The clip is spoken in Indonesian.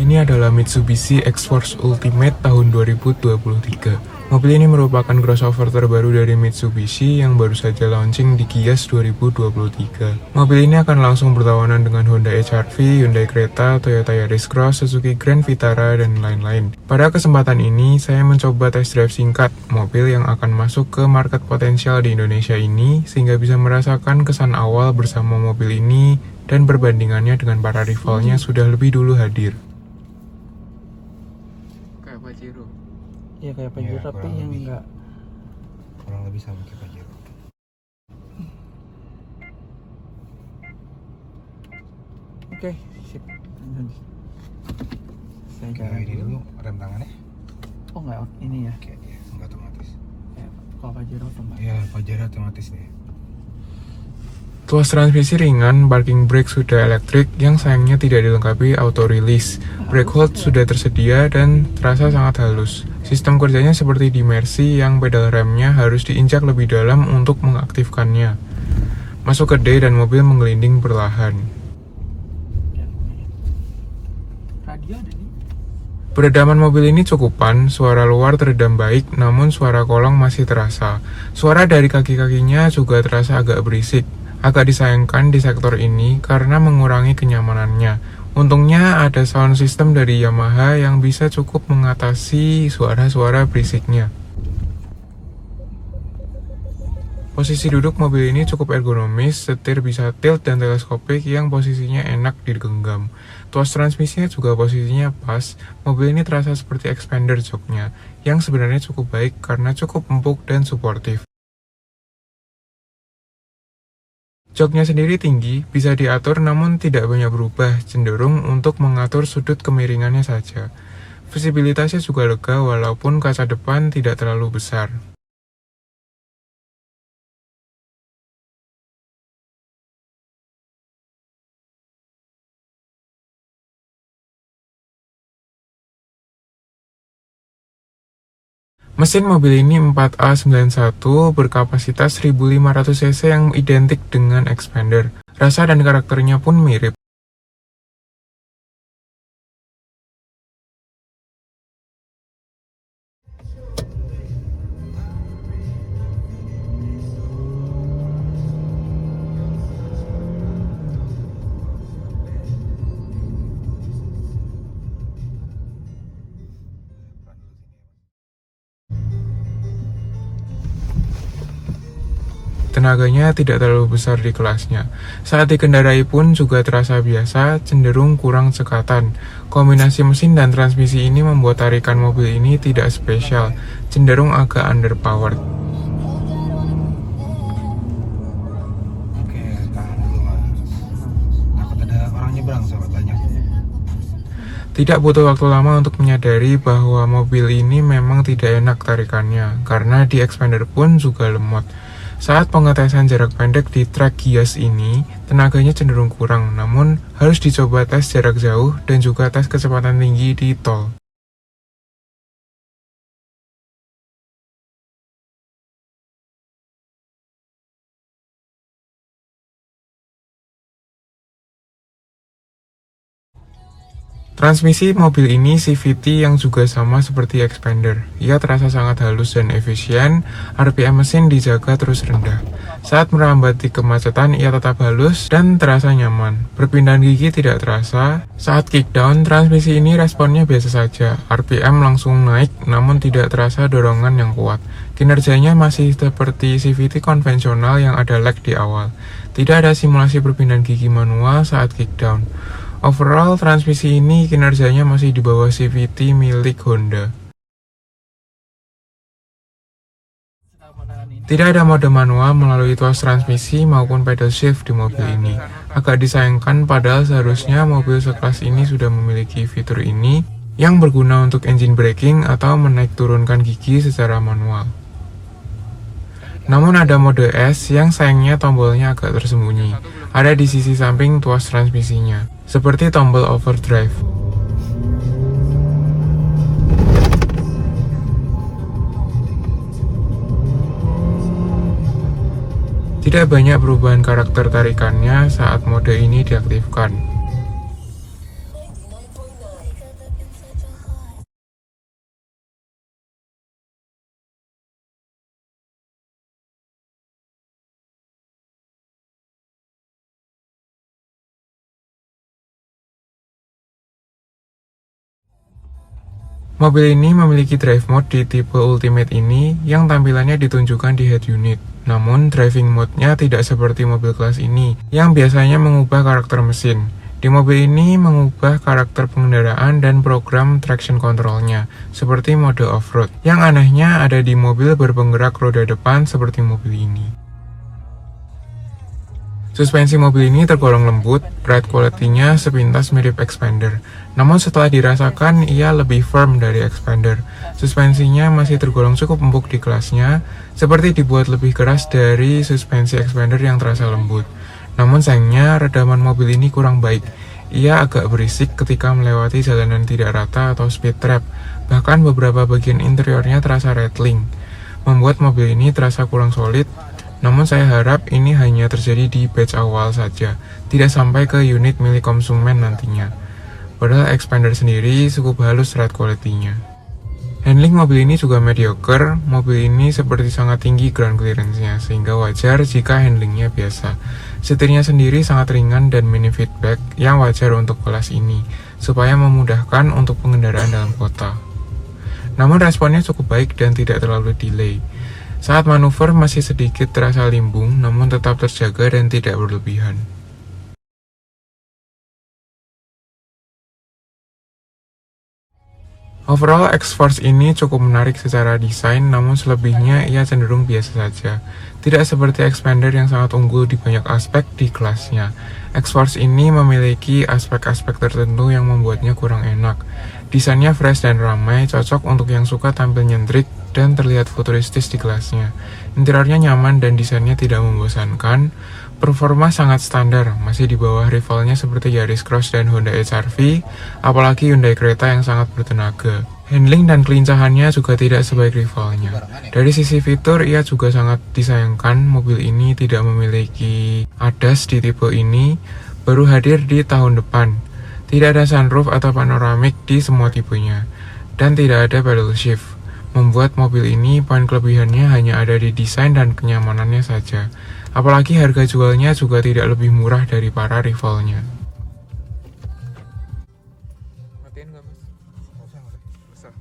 Ini adalah Mitsubishi X-Force Ultimate tahun 2023. Mobil ini merupakan crossover terbaru dari Mitsubishi yang baru saja launching di Gias 2023. Mobil ini akan langsung bertawanan dengan Honda HR-V, Hyundai Creta, Toyota Yaris Cross, Suzuki Grand Vitara, dan lain-lain. Pada kesempatan ini, saya mencoba test drive singkat mobil yang akan masuk ke market potensial di Indonesia ini, sehingga bisa merasakan kesan awal bersama mobil ini dan perbandingannya dengan para rivalnya sudah lebih dulu hadir. Kayak Pajero. Iya kayak Pajero, tapi yang enggak kurang lebih sama kayak Pajero. Oke, sip. Saya Oke, jalan ini dulu. dulu rem tangannya. Oh enggak, ini ya. Oke, ya, enggak otomatis. Ya, kalau Pajero otomatis. Ya, Pajero otomatis nih. Tuas transmisi ringan, parking brake sudah elektrik yang sayangnya tidak dilengkapi auto release. Brake hold sudah tersedia dan terasa sangat halus. Sistem kerjanya seperti di Mercy yang pedal remnya harus diinjak lebih dalam untuk mengaktifkannya. Masuk ke D dan mobil menggelinding perlahan. Radio ada nih. Peredaman mobil ini cukupan, suara luar teredam baik, namun suara kolong masih terasa. Suara dari kaki-kakinya juga terasa agak berisik. Agak disayangkan di sektor ini karena mengurangi kenyamanannya. Untungnya ada sound system dari Yamaha yang bisa cukup mengatasi suara-suara berisiknya. Posisi duduk mobil ini cukup ergonomis, setir bisa tilt dan teleskopik yang posisinya enak digenggam. Tuas transmisinya juga posisinya pas, mobil ini terasa seperti expander joknya, yang sebenarnya cukup baik karena cukup empuk dan suportif. Joknya sendiri tinggi, bisa diatur namun tidak banyak berubah, cenderung untuk mengatur sudut kemiringannya saja. Visibilitasnya juga lega walaupun kaca depan tidak terlalu besar. Mesin mobil ini 4A91 berkapasitas 1500 cc yang identik dengan Expander. Rasa dan karakternya pun mirip. Tenaganya tidak terlalu besar di kelasnya. Saat dikendarai pun juga terasa biasa, cenderung kurang cekatan. Kombinasi mesin dan transmisi ini membuat tarikan mobil ini tidak spesial, cenderung agak underpowered. Oke, tahan dulu Mas. Takut ada orang nyebrang sobat banyak. Tidak butuh waktu lama untuk menyadari bahwa mobil ini memang tidak enak tarikannya, karena di Expander pun juga lemot. Saat pengetesan jarak pendek di trek Gias ini, tenaganya cenderung kurang, namun harus dicoba tes jarak jauh dan juga tes kecepatan tinggi di tol. Transmisi mobil ini CVT yang juga sama seperti Expander. Ia terasa sangat halus dan efisien, RPM mesin dijaga terus rendah. Saat merambat di kemacetan, ia tetap halus dan terasa nyaman. Perpindahan gigi tidak terasa. Saat kickdown, transmisi ini responnya biasa saja. RPM langsung naik, namun tidak terasa dorongan yang kuat. Kinerjanya masih seperti CVT konvensional yang ada lag di awal. Tidak ada simulasi perpindahan gigi manual saat kickdown. Overall, transmisi ini kinerjanya masih di bawah CVT milik Honda. Tidak ada mode manual melalui tuas transmisi maupun pedal shift di mobil ini. Agak disayangkan padahal seharusnya mobil sekelas ini sudah memiliki fitur ini yang berguna untuk engine braking atau menaik turunkan gigi secara manual. Namun ada mode S yang sayangnya tombolnya agak tersembunyi. Ada di sisi samping tuas transmisinya, seperti tombol overdrive. Tidak banyak perubahan karakter tarikannya saat mode ini diaktifkan. Mobil ini memiliki drive mode di tipe Ultimate ini yang tampilannya ditunjukkan di head unit. Namun, driving mode-nya tidak seperti mobil kelas ini yang biasanya mengubah karakter mesin. Di mobil ini mengubah karakter pengendaraan dan program traction control-nya, seperti mode off-road. Yang anehnya ada di mobil berpenggerak roda depan seperti mobil ini. Suspensi mobil ini tergolong lembut, ride quality-nya sepintas mirip Expander. Namun setelah dirasakan, ia lebih firm dari Expander. Suspensinya masih tergolong cukup empuk di kelasnya, seperti dibuat lebih keras dari suspensi Expander yang terasa lembut. Namun sayangnya, redaman mobil ini kurang baik. Ia agak berisik ketika melewati jalanan tidak rata atau speed trap. Bahkan beberapa bagian interiornya terasa rattling, membuat mobil ini terasa kurang solid. Namun saya harap ini hanya terjadi di batch awal saja, tidak sampai ke unit milik konsumen nantinya. Padahal Expander sendiri cukup halus ride quality-nya. Handling mobil ini juga mediocre. Mobil ini seperti sangat tinggi ground clearance-nya, sehingga wajar jika handlingnya biasa. Setirnya sendiri sangat ringan dan mini feedback yang wajar untuk kelas ini, supaya memudahkan untuk pengendaraan dalam kota. Namun responnya cukup baik dan tidak terlalu delay. Saat manuver masih sedikit terasa limbung, namun tetap terjaga dan tidak berlebihan. Overall, X-Force ini cukup menarik secara desain, namun selebihnya ia cenderung biasa saja. Tidak seperti Expander yang sangat unggul di banyak aspek di kelasnya. X-Force ini memiliki aspek-aspek tertentu yang membuatnya kurang enak. Desainnya fresh dan ramai, cocok untuk yang suka tampil nyentrik dan terlihat futuristis di kelasnya. Interiornya nyaman dan desainnya tidak membosankan. Performa sangat standar, masih di bawah rivalnya seperti Yaris Cross dan Honda HR-V, apalagi Hyundai Creta yang sangat bertenaga. Handling dan kelincahannya juga tidak sebaik rivalnya. Dari sisi fitur, ia juga sangat disayangkan mobil ini tidak memiliki ADAS di tipe ini, baru hadir di tahun depan. Tidak ada sunroof atau panoramik di semua tipenya, dan tidak ada pedal shift. Membuat mobil ini poin kelebihannya hanya ada di desain dan kenyamanannya saja. Apalagi harga jualnya juga tidak lebih murah dari para rivalnya. Matiin nggak, Mas? Bisa.